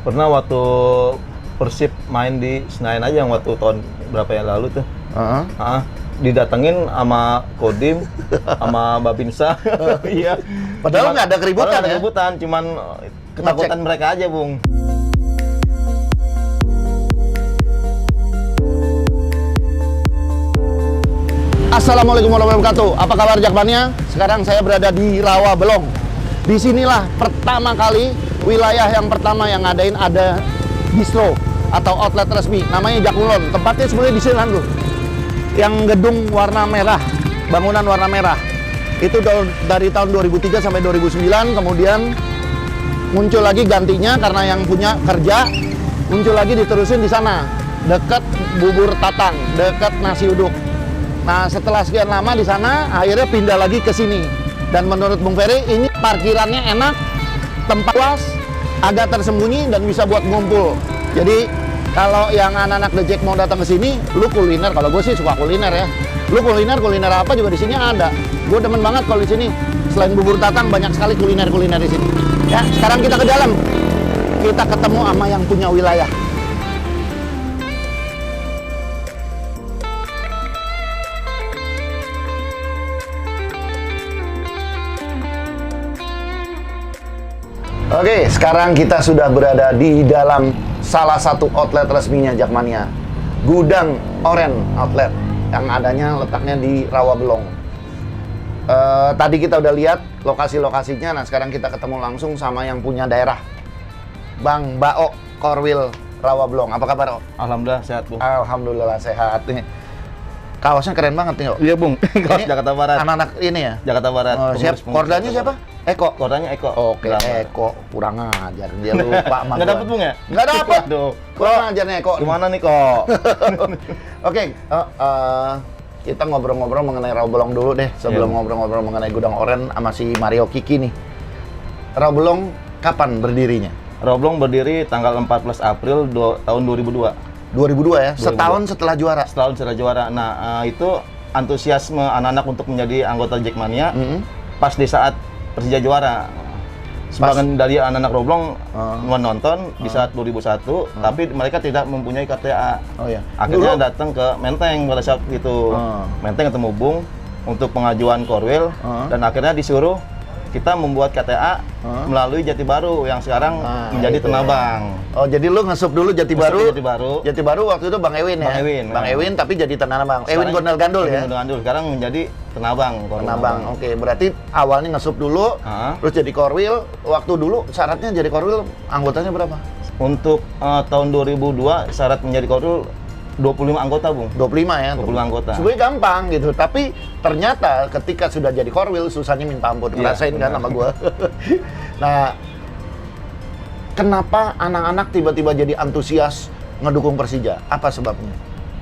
Pernah waktu Persib main di Senayan aja yang waktu tahun berapa yang lalu tuh. Didatengin sama Kodim, sama Babinsa. Iya. Padahal nggak ada keributan, padahal nggak ada keributan, cuman ketakutan mereka aja, Bung. Assalamualaikum warahmatullahi wabarakatuh. Apa kabar Jakmania? Sekarang saya berada di Rawabelong. Disinilah pertama kali wilayah yang pertama yang ngadain ada distro atau outlet resmi. Namanya Jakmulon. Tempatnya sebenarnya di sini tuh. Yang gedung warna merah, bangunan warna merah. Itu dari tahun 2003 sampai 2009. Kemudian muncul lagi gantinya karena yang punya kerja. Muncul lagi diterusin di sana. Dekat bubur tatang, dekat nasi uduk. Nah, setelah sekian lama di sana, akhirnya pindah lagi ke sini. Dan menurut Bung Ferry, ini parkirannya enak, tempat luas, agak tersembunyi, dan bisa buat ngumpul. Jadi, kalau yang anak-anak The Jack mau datang ke sini, lu kuliner. Kalau gue sih suka kuliner ya. Lu kuliner apa juga di sini ada. Gue demen banget kalau di sini. Selain bubur tatang, banyak sekali kuliner di sini. Ya, sekarang kita ke dalam. Kita ketemu sama yang punya wilayah. Oke, sekarang kita sudah berada di dalam salah satu outlet resminya Jakmania, Gudang Oren Outlet, yang adanya letaknya di Rawabelong. Tadi kita udah lihat lokasi-lokasinya, nah sekarang kita ketemu langsung sama yang punya daerah, Bang Bao Korwil Rawabelong. Apa kabar, O? Alhamdulillah sehat, Bung. Alhamdulillah sehat nih. Kaosnya keren banget nih, O. Iya, Bung. Kaos Jakarta Barat. Anak-anak ini ya? Jakarta Barat. Oh, siap. Kordanya siapa? Eko. Kordanya Eko. Oke, Eko. Kurang ajar. Dia lupa sama Nggak dapet, Bung, ya? Nggak dapet. Aduh. Kurang ajarnya Eko. Gimana nih, kok? Oke, kita ngobrol-ngobrol mengenai Rawabelong dulu deh. Sebelum ngobrol-ngobrol mengenai Gudang Oren sama si Mario Kiki nih. Rawabelong kapan berdirinya? Rawabelong berdiri tanggal 14 April tahun 2002. 2002 ya? 2002. Setahun setelah juara? Setahun setelah juara. Nah, itu antusiasme anak-anak untuk menjadi anggota Jakmania pas di saat Persija juara. Sebagian dari anak-anak Rawabelong menonton di saat 2001, tapi mereka tidak mempunyai KTA. Oh ya. Akhirnya datang ke Menteng pada saat itu. Menteng ketemu Bung untuk pengajuan Korwil, dan akhirnya disuruh kita membuat KTA melalui Jati Baru yang sekarang menjadi Tenabang. Oh, jadi lu ngesup dulu Jati Baru. Jati Baru waktu itu Bang Ewin ya? Bang Ewin tapi jadi Tenabang. Ewin Gondal Gandul ya? Gondal Gandul, sekarang menjadi Tenabang. Tenabang, oke. Berarti awalnya ngesup dulu, terus jadi Korwil. Waktu dulu syaratnya jadi Korwil, anggotanya berapa? Untuk tahun 2002, syarat menjadi Korwil 25 anggota, Bung. 25 ya? 25 anggota. Sebenarnya gampang gitu, tapi ternyata ketika sudah jadi Korwil, susahnya minta ampun. Ngerasain kan sama gua. Nah, kenapa anak-anak tiba-tiba jadi antusias ngedukung Persija? Apa sebabnya?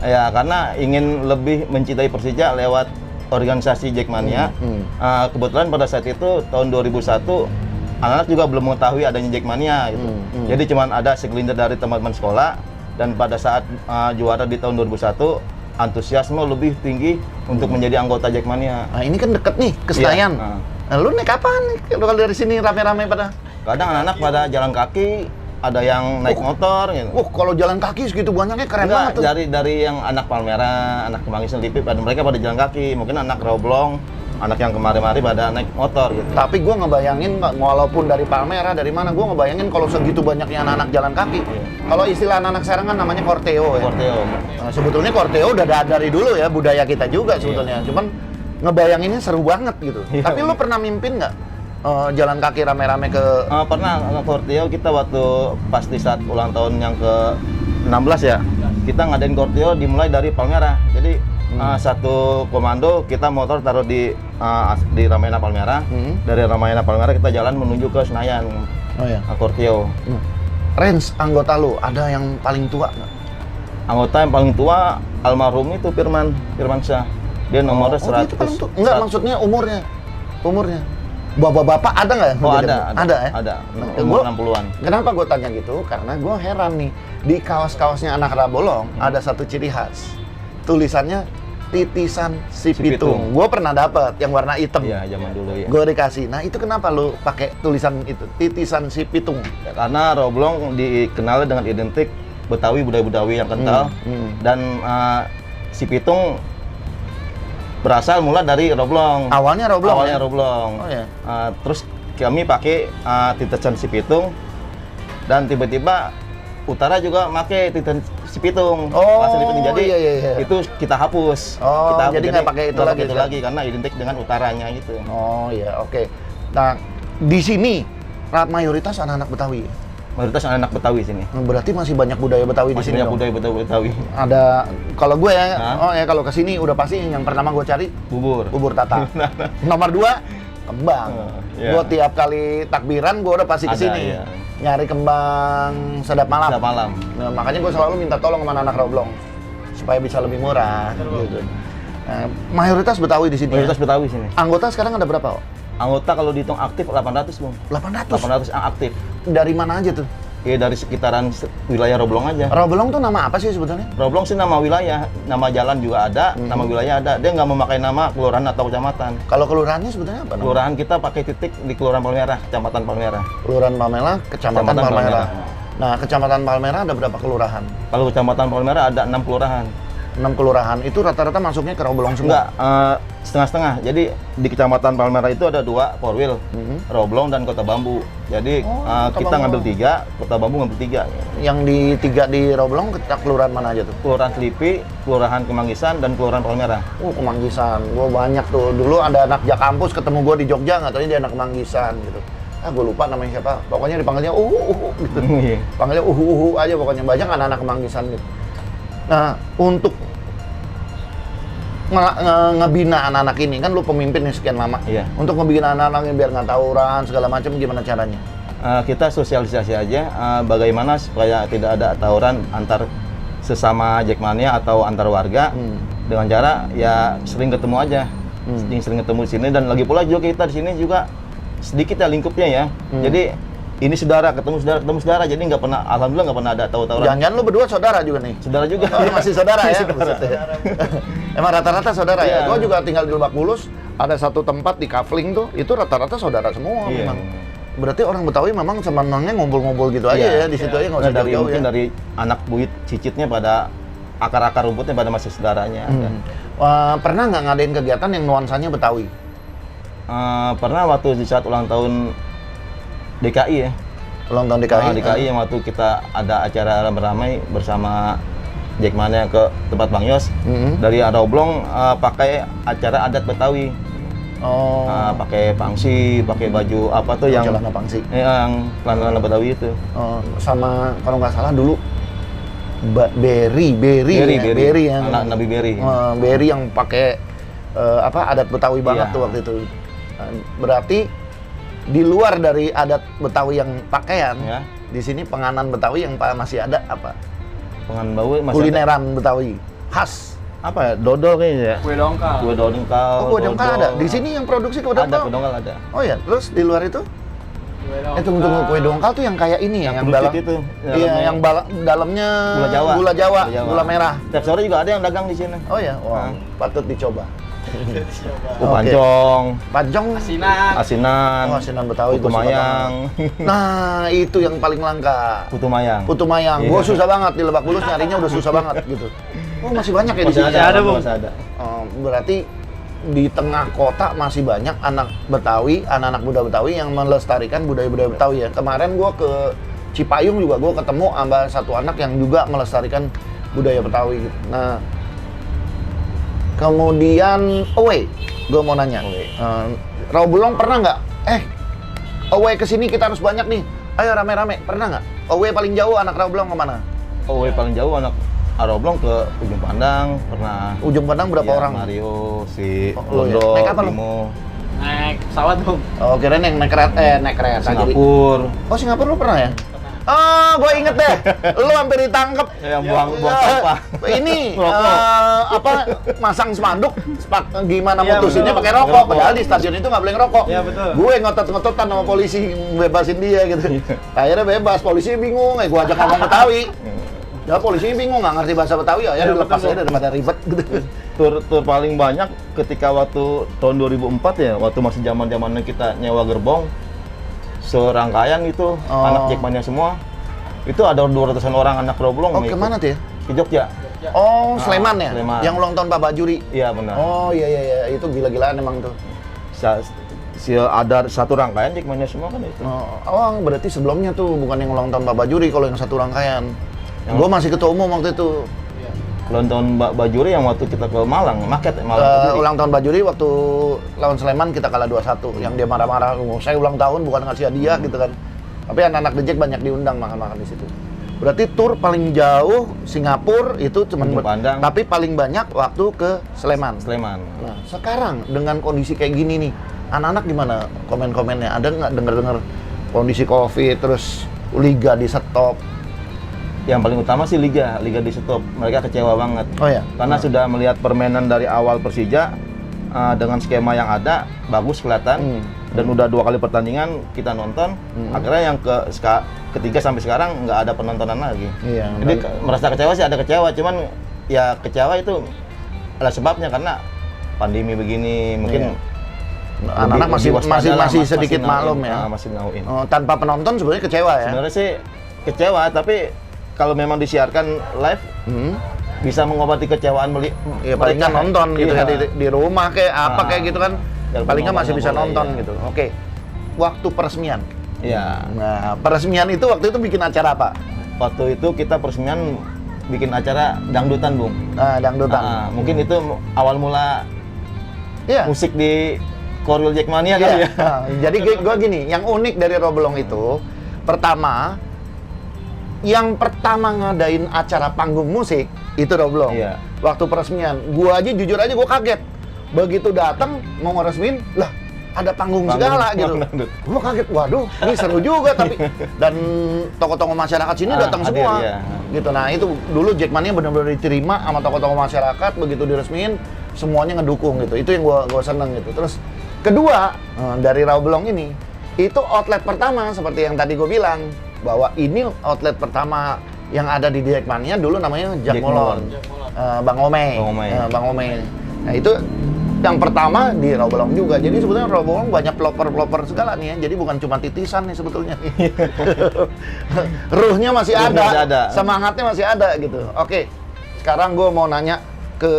Ya, karena ingin lebih mencintai Persija lewat organisasi Jakmania. Kebetulan pada saat itu, tahun 2001, anak-anak juga belum mengetahui adanya Jakmania gitu. Jadi cuman ada segelintir dari teman-teman sekolah. Dan pada saat juara di tahun 2001, antusiasme lebih tinggi untuk menjadi anggota Jakmania. Nah, ini kan deket nih, ke Senayan. Nah, lu naik kapan nih? Kalau dari sini rame-rame pada? Kadang anak-anak pada jalan kaki, ada yang naik motor gitu. Kalau jalan kaki segitu banyaknya keren banget tuh. Dari yang anak Palmera, anak Kemanggis Lipi, mereka pada jalan kaki. Mungkin anak Rawabelong, anak yang kemari-mari pada naik motor gitu. Tapi gue ngebayangin, walaupun dari Palmera, dari mana, gue ngebayangin kalau segitu banyaknya anak-anak jalan kaki. Kalau istilah anak-anak sekarang kan namanya korteo ya. Korteo. Nah, sebetulnya korteo udah dari dulu ya, budaya kita juga sebetulnya. Cuman ngebayanginnya seru banget gitu. Tapi lu pernah mimpin nggak jalan kaki rame-rame ke... Pernah, korteo kita waktu pas di saat ulang tahun yang ke-16 ya. Kita ngadain korteo dimulai dari Palmera. Jadi satu komando kita motor taruh di Ramayana Palmera. Dari Ramayana Palmera kita jalan menuju ke Senayan. Oh ya. Korteo. Range anggota lu ada yang paling tua nggak? Anggota yang paling tua almarhum itu Firmansyah. Dia nomornya 100. Enggak, maksudnya umurnya. Bapak-bapak ada nggak ya? Ada ya? Ada. Umur 60-an. Kenapa gue tanya gitu? Karena gue heran nih, di kaos-kaosnya anak Rawabelong ada satu ciri khas. Tulisannya titisan si Si Pitung. Pitung. Gue pernah dapet yang warna hitam. Iya, zaman dulu ya. Gue dikasih. Nah itu kenapa lu pakai tulisan itu, titisan si Pitung? Ya, karena Roblong dikenal dengan identik Betawi, budaya Betawi yang kental. Dan si Pitung berasal mula dari Roblong. Awalnya Roblong. Awalnya ya? Roblong. Oh ya. Terus kami pakai titisan si Pitung, dan tiba-tiba Utara juga pakai titisan si Pitung. Oh, Asal si Pitung. Jadi iya. itu kita hapus. Oh, kita hapus. jadi nggak pakai itu nggak lagi, pakai itu kan? lagi karena identik dengan utaranya gitu. Oh iya, oke. Nah di sini mayoritas anak-anak Betawi. Mayoritas anak Betawi sini. Berarti masih banyak budaya Betawi di Masih sini banyak dong? budaya Betawi. Ada, kalau gue ya, Hah? oh ya kalau kesini udah pasti yang pertama gue cari Bubur. bubur tata. Nomor 2 kembang. Iya. Gue tiap kali takbiran gue udah pasti Ada, kesini iya. nyari kembang sedap malam. Sedap malam. Nah, makanya gue selalu minta tolong sama anak Roblong supaya bisa lebih murah. Gitu. Nah, mayoritas Betawi di sini. Mayoritas Ya? Betawi sini. Anggota sekarang ada berapa? Oh? Anggota kalau dihitung aktif 800, Bung. 800. 800 yang aktif. Dari mana aja tuh? Ya dari sekitaran wilayah Roblong aja. Roblong tuh nama apa sih sebetulnya? Roblong sih nama wilayah, nama jalan juga ada, nama wilayah ada. Dia nggak memakai nama kelurahan atau kecamatan. Kalau kelurahannya sebetulnya apa? Kelurahan kita pakai titik di Kelurahan Palmerah, Kecamatan Palmerah. Kelurahan Palmerah, Kecamatan Kecamatan Palmerah. Palmerah. Nah, Kecamatan Palmerah ada berapa kelurahan? Kalau Kecamatan Palmerah ada 6 kelurahan. 6 kelurahan. Itu rata-rata masuknya ke Roblong Enggak, semua? setengah-setengah. Jadi di Kecamatan Palmerah itu ada 2, Porwil, Roblong dan Kota Bambu. Jadi Kota kita Bambu. ngambil 3, Kota Bambu ngambil 3. Yang di 3 di Roblong, kelurahan mana aja tuh? Kelurahan Selipi, Kelurahan Kemanggisan, dan Kelurahan Palmerah. Kemanggisan. Gue banyak tuh. Dulu ada anak Jakampus ketemu gue di Jogja, nggak tahu dia anak Kemanggisan gitu. Gue lupa namanya siapa. Pokoknya dipanggilnya gitu. Iya. Panggilnya aja pokoknya. Banyak anak-anak Kemanggisan gitu. Nah, untuk ngebina anak-anak ini, kan lu pemimpin nih sekian lama. Iya. Untuk ngebina anak-anak ini biar nggak tawuran segala macam, gimana caranya? Kita sosialisasi aja bagaimana supaya tidak ada tawuran antar sesama Jackmania atau antar warga dengan cara ya sering ketemu aja, sering ketemu di sini, dan lagi pula juga kita di sini juga sedikit ya lingkupnya ya. Jadi ini saudara ketemu saudara, jadi nggak pernah, alhamdulillah nggak pernah ada tawuran. Jangan-jangan lu berdua saudara juga nih? Saudara juga. Oh, masih saudara ya? Saudara. Emang rata-rata saudara ya? Iya. Gue juga tinggal di Lebak Bulus, ada satu tempat di Kafling tuh, itu rata-rata saudara semua Iya. memang. Berarti orang Betawi memang senangnya ngumpul-ngumpul gitu aja ya, di situ aja nggak usah Nah, dari jauh-jauh mungkin ya? dari anak buyut cicitnya pada akar-akar rumputnya pada masih saudaranya. Pernah nggak ngadain kegiatan yang nuansanya Betawi? Pernah waktu di saat ulang tahun DKI ya. Ulang tahun DKI? DKI yang waktu kita ada acara ramai-ramai bersama Jackmania ke tempat Bang Yos. Dari Roblong pakai acara adat Betawi. Oh, Pakai pangsi, pakai baju apa tuh yang celana pangsi. yang celana Betawi itu. Sama kalau nggak salah dulu Berry ya. Anak Nabi Berry. Berry yang pakai adat Betawi banget Iya. tuh waktu itu. Berarti di luar dari adat Betawi yang pakaian, Ya. di sini penganan Betawi yang masih ada apa? Pengan bau masih ada. Kulineran Betawi khas. Apa ya? Dodol kayaknya ya. Kue dongkal. Kue dongkal. Kue dongkal ada. Di sini yang produksi kue ada dongkal. kue dongkal ada. Oh ya, terus di luar itu? Tunggu, kue dongkal tuh yang kayak ini ya, yang kerucut dalam itu. Iya, yang dalamnya Gula Jawa. gula merah. Tiap sore juga ada yang dagang di sini. Oh ya, wah, patut dicoba. Pancong, Pancong, Asinan. asinan, oh, asinan Betawi, putu gua suka mayang, nah itu yang paling langka. putu mayang. Putu mayang, Iya. gua susah banget di Lebak Bulus nyarinya udah susah banget gitu. Oh masih banyak ya di Masih sini. ada, Bung. masih ada. Berarti di tengah kota masih banyak anak Betawi, anak-anak muda Betawi yang melestarikan budaya-budaya Betawi ya. Kemarin gua ke Cipayung juga gua ketemu sama satu anak yang juga melestarikan budaya Betawi gitu. Nah, kemudian away, gua mau nanya. Roblong pernah nggak? Away kesini kita harus banyak nih. Ayo rame-rame. Pernah nggak? Away paling jauh anak Roblong kemana? Oh, paling jauh anak Roblong ke Ujung Pandang pernah. Ujung Pandang berapa Iya, orang? Mario, si lu ya? Londo, Naik apa lu? Bimo, Naik pesawat, Bung. Oh, kirain yang naik kereta. Jadi, Singapura. oh Singapura lu pernah ya? Oh, gue inget deh. Lu hampir ditangkep. Yang buang sampah. Ini Rokok. masang spanduk gimana Iya, mutusinnya betul. pakai rokok. Padahal di stasiun itu nggak boleh ngerokok. Iya, betul. Gue ngotot-ngototan sama polisi bebasin dia gitu. Akhirnya bebas. Polisi bingung. Gue ajak ngomong Betawi. Ya polisinya bingung, nggak ngerti bahasa Betawi ya, dilepas betul. aja daripada ribet gitu. Tur paling banyak ketika waktu tahun 2004 ya, waktu masih zaman-zamannya kita nyewa gerbong serangkaian itu, Oh. anak Jackmania semua. Itu ada 200-an orang anak Roblong. Oh, kemana tuh ya? Ke Jogja. Oh, Sleman ya? Sleman. Yang ulang tahun Pak Bajuri. Iya benar. Oh, iya, itu gila-gilaan emang tuh. Ada satu rangkaian Jackmania semua kan itu. Oh, berarti sebelumnya tuh bukan yang ulang tahun Pak Bajuri kalau yang satu rangkaian. Gue masih ketua umum waktu itu. Ulang tahun Bajuri yang waktu kita ke Malang, Maket Malang. Ulang tahun Bajuri waktu lawan Sleman kita kalah 2-1. Yang dia marah-marah, saya ulang tahun bukan ngasih hadiah gitu kan. Tapi anak-anak The Jack banyak diundang makan-makan di situ. Berarti tur paling jauh Singapura itu cuman Ujung Pandang. tapi paling banyak waktu ke Sleman. Sleman. Nah, sekarang dengan kondisi kayak gini nih, anak-anak gimana komen-komennya? Ada nggak dengar-dengar kondisi Covid terus liga di stop? Yang paling utama sih liga di stop. Mereka kecewa banget. Oh ya. Karena sudah melihat permainan dari awal Persija dengan skema yang ada bagus kelihatan dan udah 2 kali pertandingan kita nonton. Akhirnya yang ketiga sampai sekarang nggak ada penontonan lagi. Iya. Jadi merasa kecewa sih ada kecewa, cuman ya kecewa itu ada sebabnya karena pandemi begini mungkin. Anak-anak masih sedikit maklum ya. Masih nauin. Oh, tanpa penonton sebenarnya kecewa ya. Sebenarnya sih kecewa, tapi kalau memang disiarkan live bisa mengobati kecewaan Ya paling nggak nonton gitu ya di rumah kayak apa kayak gitu kan. Dan Paling nggak masih bisa boleh, nonton ya. gitu. Oke. Waktu peresmian. Iya. Nah, peresmian itu waktu itu bikin acara apa? Waktu itu kita peresmian bikin acara dangdutan, Bung. Dangdutan. Mungkin itu awal mula Iya. musik di Korwil Jackmania Iya. kali ya. Nah, jadi gue gini, yang unik dari Roblong itu, yang pertama ngadain acara panggung musik itu Roblong. Iya. Waktu peresmian, gue aja jujur aja gue kaget. Begitu datang mau ngeresmin, lah ada panggung segala gitu. dangdut. Gue kaget, waduh, ini seru juga tapi dan tokoh-tokoh masyarakat sini datang hadir, semua. iya. Gitu. Nah, itu dulu Jackmania benar-benar diterima sama tokoh-tokoh masyarakat, begitu diresmiin semuanya ngedukung gitu. Itu yang gue seneng gitu. Terus kedua, dari Roblong ini itu outlet pertama seperti yang tadi gue bilang bahwa ini outlet pertama yang ada di Jackmania dulu namanya Jack Molon. Bang Ome. Bang Ome. Nah, itu yang pertama di Roblong juga. Jadi sebetulnya Roblong banyak pelopor-pelopor segala nih ya. Jadi bukan cuma titisan nih sebetulnya. Ruhnya masih ada, semangatnya masih ada gitu. Oke, sekarang gue mau nanya ke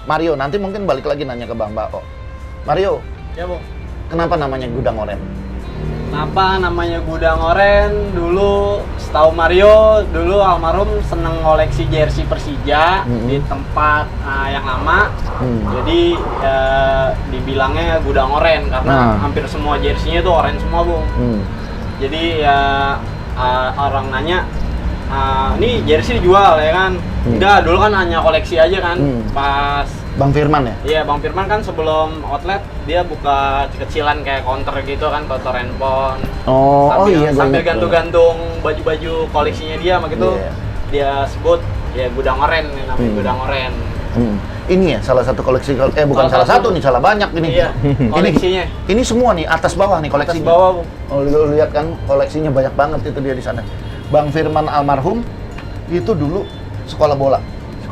Mario. Nanti mungkin balik lagi nanya ke Bang Bao. Mario, Ya, Bung. kenapa namanya Gudang Oren? Kenapa namanya Gudang Oren? Dulu setahu Mario, dulu almarhum seneng koleksi jersey Persija di tempat yang lama. Jadi dibilangnya Gudang Oren karena hampir semua jersey-nya tuh oren semua, Bung. Jadi ya orang nanya, ini jersey dijual ya kan? Enggak, dulu kan hanya koleksi aja kan. Pas Bang Firman ya? Iya, Bang Firman kan sebelum outlet dia buka kecilan kayak counter gitu kan, counter handphone. Sambil gantung-gantung baju-baju koleksinya dia mak gitu. Dia sebut ya Gudang Oren, namanya Gudang Oren. Ini ya salah satu koleksi bukan salah satu nih, salah banyak ini. Iya, koleksinya. Ini semua nih atas bawah nih koleksinya. Atas bawah, Bung. Oh, lu lihat kan koleksinya banyak banget itu dia di sana. Bang Firman almarhum itu dulu sekolah bola.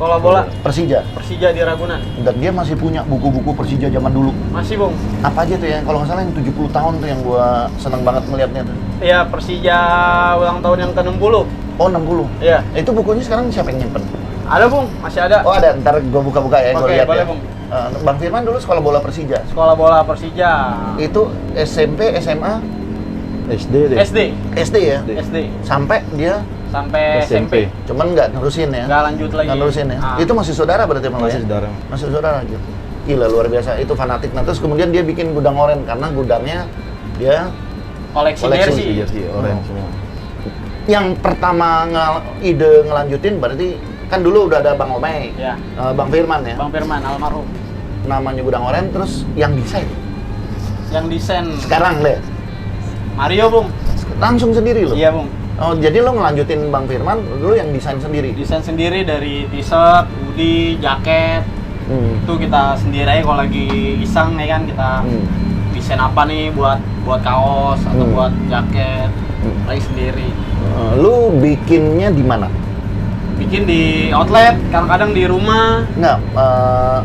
Sekolah bola Persija di Ragunan. dan dia masih punya buku-buku Persija zaman dulu. Masih, Bung. Apa aja tuh ya? Kalau nggak salah yang 70 tahun tuh yang gua seneng banget melihatnya tuh. Iya, Persija ulang tahun yang ke-60. Oh, 60. Iya. Itu bukunya sekarang siapa yang nyimpen? Ada, Bung, masih ada. Oh, ada. Ntar gua buka-buka ya, gua Oke, lihat boleh, ya. Bung. Bang Firman dulu sekolah bola Persija. Sekolah bola Persija. Itu SMP, SMA, SD deh. SD ya? SD Sampai dia sampai SMP. cuman nggak nerusin ya? Nggak lanjut lagi. Nggak nerusin ya? Itu masih saudara berarti sama Masih ya? saudara. Masih saudara gitu. Gila, luar biasa. Itu fanatik. Nah, terus kemudian dia bikin Gudang Oren karena gudangnya dia Koleksi jersey oren semua. yang pertama ide ngelanjutin berarti kan dulu udah ada Bang Omei, Ya. Bang Firman ya. Bang Firman almarhum. Namanya Gudang Oren, terus yang desain Yang desain sekarang deh Mario, Bung. langsung sendiri loh. Iya, Bung. Oh, jadi lo ngelanjutin Bang Firman, dulu yang desain sendiri. Desain sendiri dari t-shirt, hoodie, jaket. Itu kita sendiri aja kalau lagi iseng ya kan, kita desain apa nih buat kaos atau buat jaket. Lagi sendiri. Lu bikinnya di mana? bikin di outlet, kadang-kadang di rumah, Nggak,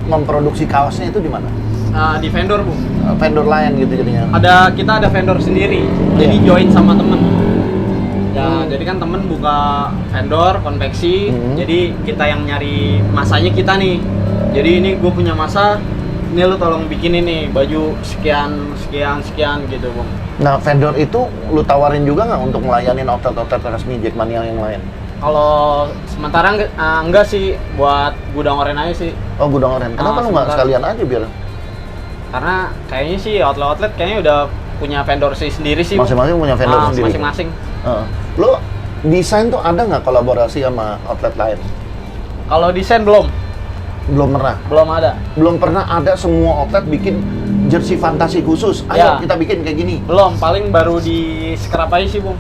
memproduksi kaosnya itu di mana? di vendor Bu. Vendor lain gitu jadinya. Kita ada vendor sendiri, jadi join sama temen. Ya, jadi kan temen buka vendor konveksi, jadi kita yang nyari masanya kita nih. Jadi ini gue punya masa, ini lu tolong bikin ini baju sekian gitu Bung. Nah, vendor itu lu tawarin juga nggak untuk ngelayanin outlet-outlet resmi Jackmania yang lain? Kalau sementara enggak sih, buat gudang oren aja sih. Oh, gudang oren. Kenapa lu nggak sebentar. sekalian aja biar Karena kayaknya sih outlet kayaknya udah punya vendor sendiri sih. Bung. masing-masing punya vendor sendiri? Masing-masing. Lu desain tuh ada nggak kolaborasi sama outlet lain? Kalau desain belum Belum ada. Belum pernah ada semua outlet bikin jersey fantasi khusus. Ayo Ya. kita bikin kayak gini. Belum, paling baru di scrap aja sih Bung.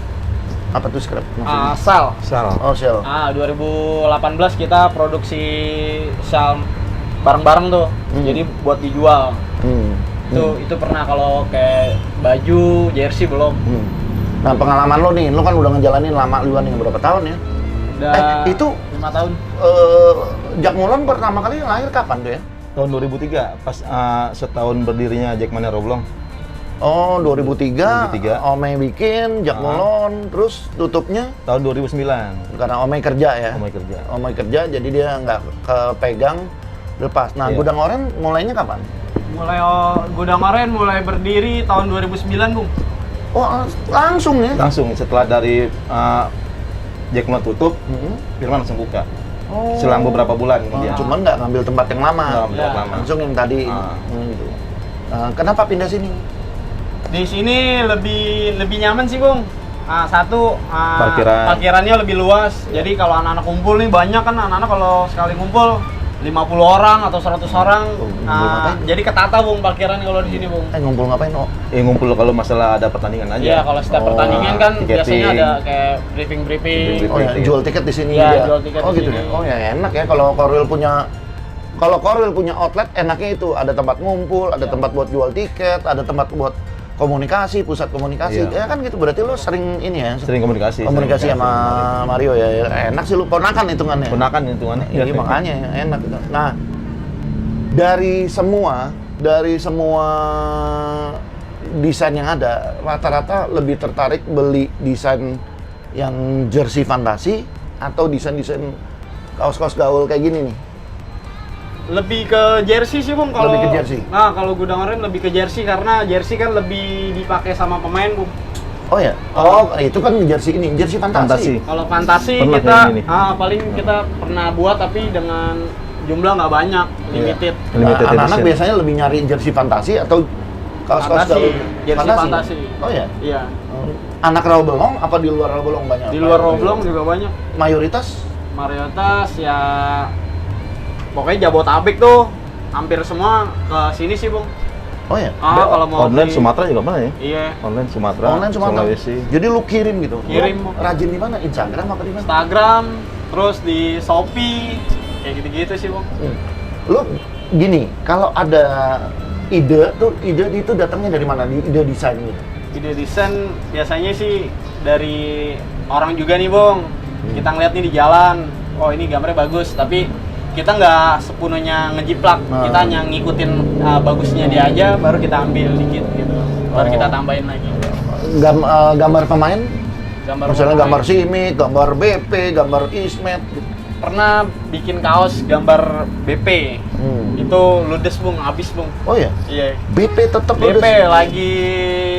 Apa tuh scrap? maksudnya? Sal. Salah. Oh, shell. 2018 kita produksi shal bareng-bareng tuh. Jadi buat dijual. Itu pernah. Kalau kayak baju, jersey belum. Nah, pengalaman lo nih, lo kan udah ngejalanin lama duluan yang berapa tahun ya? Udah itu 5 tahun. Jack Mulon pertama kali lahir kapan tuh ya? Tahun 2003 pas setahun berdirinya Jackmania Roblong. Oh, 2003. 2003. Ome bikin Jack Mulon, terus tutupnya Tahun 2009 karena Ome kerja ya. Omai kerja. Ome kerja, jadi dia nggak kepegang lepas. Nah, Iya. Gudang Oren mulainya kapan? Gudang Oren mulai berdiri tahun 2009 Bung. Oh, langsung ya? Langsung setelah dari Jackmania tutup, Firman langsung buka. Oh. Selang beberapa bulan kemudian. Cuman nggak ngambil tempat yang lama. Nggak ngambil Ya. lama. Langsung yang tadi gitu. Kenapa pindah sini? Di sini lebih nyaman sih Bung. Satu parkirannya lebih luas. Jadi kalau anak-anak kumpul nih, banyak kan anak-anak kalau sekali ngumpul 50 orang atau 100 orang. Ngapain? Jadi ketata Bung parkiran kalau di sini Bung. Ngumpul ngapain? Oh, Ngumpul kalau masalah ada pertandingan aja. Iya, kalau setiap Oh, pertandingan kan tiketing. biasanya ada kayak briefing. oh ya, jual tiket di sini Iya, juga. jual tiket Oh di gitu sini. ya. Oh ya, enak ya kalau Korwil punya outlet, enaknya itu ada tempat ngumpul, ada tempat buat jual tiket, ada tempat buat komunikasi, pusat komunikasi. Iya. Ya kan gitu, berarti lo sering ini ya, Sering komunikasi. komunikasi sama Mario ya. Enak sih, lu ponakan hitungannya. Ponakan hitungannya. Iya, makanya enak gitu. Nah, dari semua desain yang ada, rata-rata lebih tertarik beli desain yang jersey fantasi atau desain-desain kaos-kaos gaul kayak gini nih? Lebih ke jersey sih Bung kalau. Lebih ke jersey? Nah, kalau Gudang Oren lebih ke jersey karena jersey kan lebih dipakai sama pemain Bung. Oh ya? Oh, itu kan jersey ini, jersey fantasi. Fantasi. Kalau fantasi Pernah kita kayak gini. paling kita pernah buat tapi dengan jumlah nggak banyak, limited. Limited Anak-anak edition. biasanya lebih nyari jersey fantasi atau kaos-kaos Fantasi, gaul? jersey fantasi. Oh ya? Iya. Anak Rawabelong apa di luar Rawabelong banyak? Di luar Roblong juga banyak. Mayoritas? Mayoritas ya pokoknya Jabotabek tuh hampir semua ke sini sih Bung. Oh ya? Kalau mau Online beli- Sumatera juga mana ya? Iya. Online Sumatera, Online Sumatera. Sulawesi. Jadi lu kirim gitu? Kirim. Lu rajin di mana? Instagram apa di mana? Instagram, terus di Shopee, kayak gitu-gitu sih Bung. Lu gini, kalau ada ide itu datangnya dari mana? Ide desain gitu. Ide desain biasanya sih dari orang juga nih Bung. Kita ngeliat nih di jalan, oh ini gambarnya bagus, tapi kita nggak sepenuhnya ngejiplak, kita hanya ngikutin bagusnya dia aja, baru kita ambil dikit gitu, baru kita tambahin lagi. Gambar pemain? Misalnya pemain. gambar Simic, gambar BP, gambar Ismet. Pernah bikin kaos gambar BP, itu ludes Bung, habis Bung. Oh ya? Iya. BP tetap BP lagi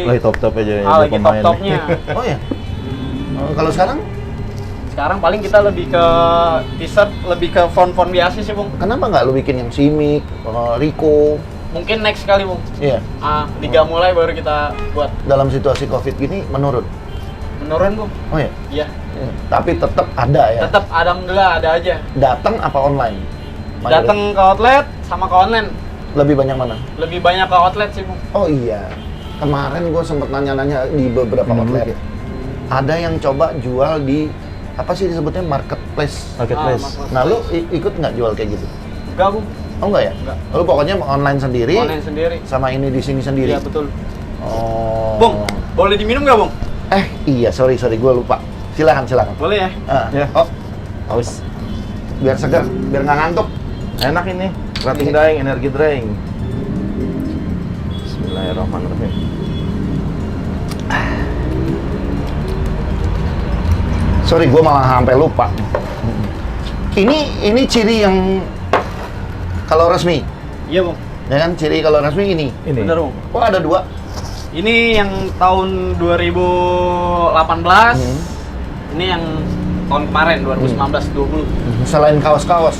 Lagi top aja ya. lagi pemain. top-topnya. Oh ya? Kalau sekarang? Sekarang paling kita lebih ke t-shirt, lebih ke font-font biasa sih Bung. Kenapa nggak lu bikin yang Simic, Rico? Mungkin next kali Bung. Iya. Liga mulai baru kita buat. Dalam situasi COVID gini menurun? Menurun Bung. Oh ya? Iya. Tapi tetap ada ya? Tetap alhamdulillah ada aja. Datang apa online? Datang ke outlet sama ke online. Lebih banyak mana? Lebih banyak ke outlet sih Bung. Oh iya, kemarin gue sempet nanya-nanya di beberapa outlet. Ada yang coba jual di apa sih disebutnya marketplace. Marketplace. Nah lu ikut nggak jual kayak gitu? Enggak Bung. Oh enggak ya? Enggak. Lu pokoknya online sendiri, Online sendiri. sama ini di sini sendiri. Iya betul. Oh. Bung, boleh diminum nggak Bung? Iya sorry gue lupa. Silakan. Boleh ya. Ah. Ya. Oh, Haus. biar segar, biar nggak ngantuk. Enak ini, protein drink, energi drink. Bismillahirrahmanirrahim. Sorry, gue malah sampai lupa. Ini ciri yang kalau resmi, Iya bung. ya kan? Ciri kalau resmi ini. Ini. Bener bung. Oh, ada 2. Ini yang tahun 2018. Ini yang tahun kemarin 2019-20. Selain kaos-kaos,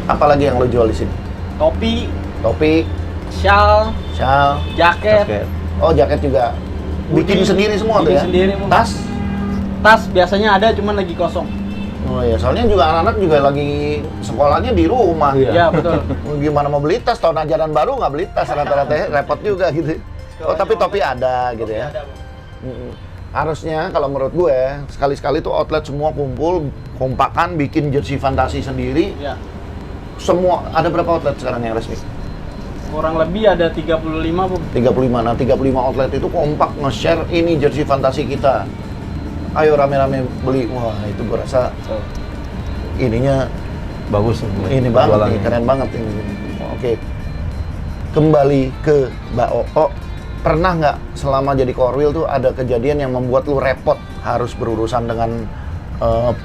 apa lagi yang lo jual di sini? Topi, Topi, shawl, shawl, jaket, Oke. oh jaket juga. Bikin Hoodie. sendiri semua tuh Bikin ya? sendiri, Bang. Tas? tas biasanya ada cuman lagi kosong. Oh ya, soalnya juga anak-anak juga lagi sekolahnya di rumah. Iya. Iya betul. Gimana mau beli tas, tahun ajaran baru nggak beli tas, rata-rata repot juga gitu. Oh tapi topi ada gitu ya? Ada, Bang. Harusnya kalau menurut gue, sekali-sekali tuh outlet semua kumpul, kompakan, bikin jersey fantasi sendiri. Iya. Semua, ada berapa outlet sekarang yang resmi? Kurang lebih ada 35 bung. 35, nah 35 outlet itu kompak nge-share ini jersey fantasi kita. Ayo rame-rame beli. Wah itu gue rasa ininya Bagus. ini banget jualannya. nih, keren banget ini. Oke, kembali ke Mbak Oo. Pernah nggak selama jadi Korwil tuh ada kejadian yang membuat lu repot harus berurusan dengan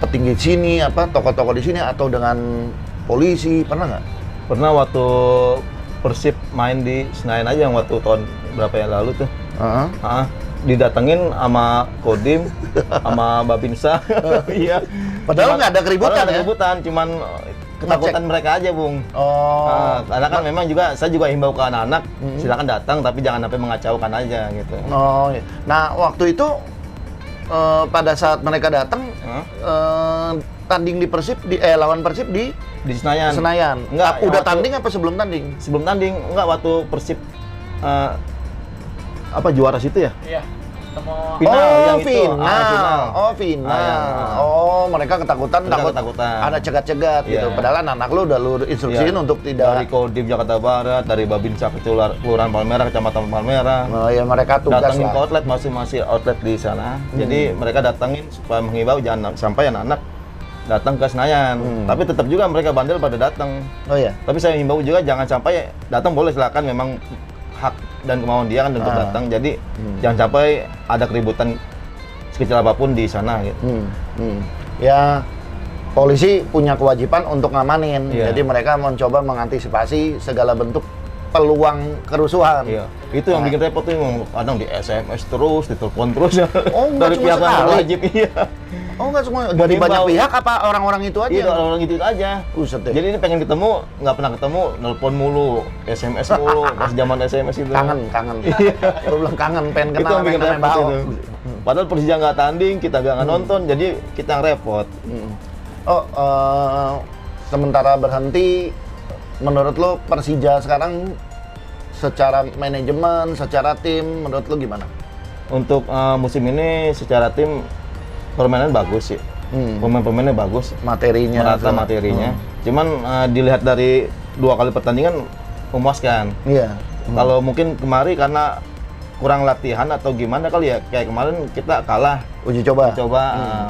petinggi sini, apa tokoh-tokoh di sini atau dengan polisi? Pernah nggak? Pernah waktu Persib main di Senayan aja yang waktu tahun berapa yang lalu tuh. Didatengin sama Kodim, sama Babinsa. Iya. Padahal nggak ada keributan Padahal nggak ada ya? keributan, cuman ketakutan mereka aja, Bung. Oh, Karena kan memang juga saya juga himbau ke anak-anak, silakan datang tapi jangan sampai mengacaukan aja gitu. oh. Iya. Nah waktu itu pada saat mereka datang tanding di Persib lawan Persib di Di Senayan. Senayan. Enggak, Udah waktu- tanding apa sebelum tanding? Sebelum tanding, enggak waktu Persib apa juara situ ya? Iya. Ketemu Final yang itu. final. Final. Oh, final. yang- Oh, mereka ketakutan, Mereka takut ketakutan. ada cegat-cegat gitu. Iya. Padahal anak lu udah lu instruksiin Iya. untuk Dari tidak. Kodim Jakarta Barat, dari Babinsa Kelurahan Palmerah, Kecamatan Palmerah. Oh ya mereka tugas Datangin ke lah. outlet, masih outlet di sana. Jadi mereka datangin supaya menghibau jangan sampai anak-anak datang ke Senayan. Tapi tetap juga mereka bandel pada datang. Oh ya. Tapi saya himbau juga jangan sampai datang, boleh silakan, memang hak dan kemauan dia kan untuk datang. Jadi jangan sampai ada keributan sekecil apapun di sana gitu. Ya polisi punya kewajiban untuk ngamanin. Iya. Jadi mereka mencoba mengantisipasi segala bentuk peluang kerusuhan. Iya. Itu yang bikin repot tuh, kadang di SMS terus, ditelepon terus. Oh, enggak dari cuma pihak yang sekali? berwajib, iya. Oh enggak semua dari Mengimbau. banyak pihak apa orang-orang itu aja? Iya, orang gitu aja. Buset deh. Jadi ini pengen ketemu, nggak pernah ketemu, nelpon mulu, SMS mulu, pas zaman SMS itu. kangen. Gue bilang kangen, pengen Itu kenal, yang bikin pengen repot bau. itu. Padahal Persija nggak tanding, kita nggak nonton, jadi kita yang repot. Oh, sementara berhenti, menurut lo Persija sekarang secara manajemen, secara tim, menurut lo gimana? Untuk musim ini secara tim permainan bagus sih. Pemain-pemainnya bagus, Materinya, merata segala- materinya. Cuman dilihat dari 2 kali pertandingan memuaskan. Iya. Kalau mungkin kemarin karena kurang latihan atau gimana kali ya, kayak kemarin kita kalah Uji coba.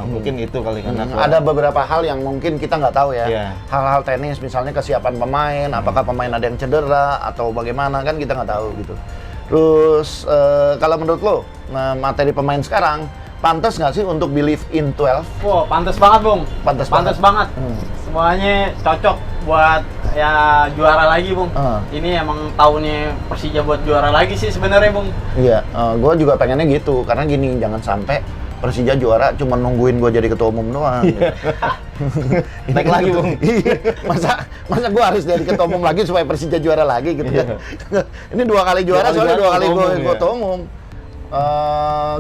mungkin itu kali karena Ada beberapa hal yang mungkin kita nggak tahu ya. Iya. Hal-hal teknis, misalnya kesiapan pemain, apakah pemain ada yang cedera atau bagaimana kan kita nggak tahu gitu. Terus kalau menurut lo, materi pemain sekarang pantas nggak sih untuk believe in 12? Wow, pantas banget, Bung. Pantas banget. Semuanya cocok buat ya juara lagi, Bung. Ini emang tahunnya Persija buat juara lagi sih sebenarnya, Bung. Iya, gue juga pengennya gitu. Karena gini, jangan sampai Persija juara cuma nungguin gue jadi ketua umum doang. Gitu. naik lagi, Bung. Iya, masa gue harus jadi ketua umum lagi supaya Persija juara lagi gitu kan. Ini 2 kali juara, soalnya 2 kali gue ketua umum.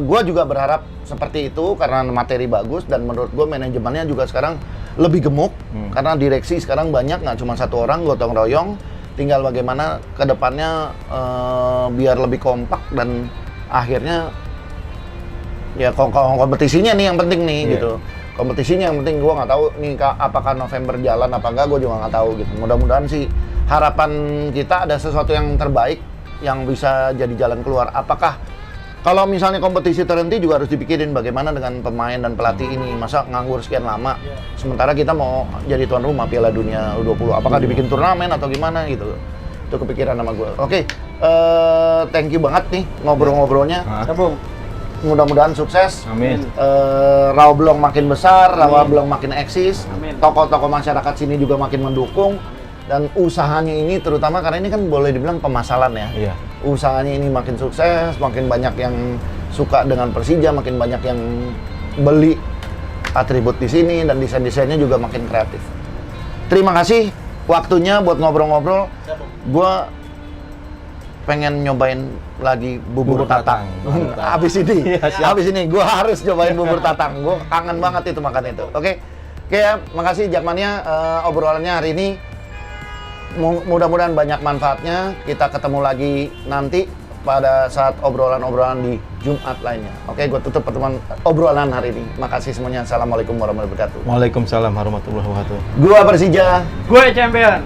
Gue juga berharap seperti itu karena materi bagus dan menurut gue manajemennya juga sekarang lebih gemuk karena direksi sekarang banyak, nggak cuma 1 orang gotong royong, tinggal bagaimana ke depannya biar lebih kompak dan akhirnya ya kompetisinya nih yang penting nih gitu. Kompetisinya yang penting, gue nggak tahu nih apakah November jalan apa enggak, gue juga nggak tahu gitu. Mudah-mudahan sih harapan kita ada sesuatu yang terbaik yang bisa jadi jalan keluar. Apakah Kalau misalnya kompetisi terhenti juga harus dipikirin bagaimana dengan pemain dan pelatih ini. Masa nganggur sekian lama, sementara kita mau jadi tuan rumah Piala Dunia U20. Apakah dibikin turnamen atau gimana gitu. Itu kepikiran sama gue. Oke, thank you banget nih ngobrol-ngobrolnya. Sabung. Mudah-mudahan sukses. Amin. Rawa Belong makin besar, Rawa Belong makin eksis. Amin. Tokoh-tokoh masyarakat sini juga makin mendukung. Dan usahanya ini terutama karena ini kan boleh dibilang pemasalan ya. Iya. Usahanya ini makin sukses, makin banyak yang suka dengan Persija, makin banyak yang beli atribut di sini dan desain-desainnya juga makin kreatif. Terima kasih waktunya buat ngobrol-ngobrol. Gua pengen nyobain lagi bubur tatang. Abis ini, abis ini gua harus nyobain bubur tatang. Gua kangen banget itu makan itu. Oke, ya, makasih Jakmania obrolannya hari ini. Mudah-mudahan banyak manfaatnya. Kita ketemu lagi nanti pada saat obrolan-obrolan di Jumat lainnya. Oke, gue tutup pertemuan obrolan hari ini. Makasih semuanya. Assalamualaikum warahmatullahi wabarakatuh. Waalaikumsalam warahmatullahi wabarakatuh. Gua Persija. Gue champion.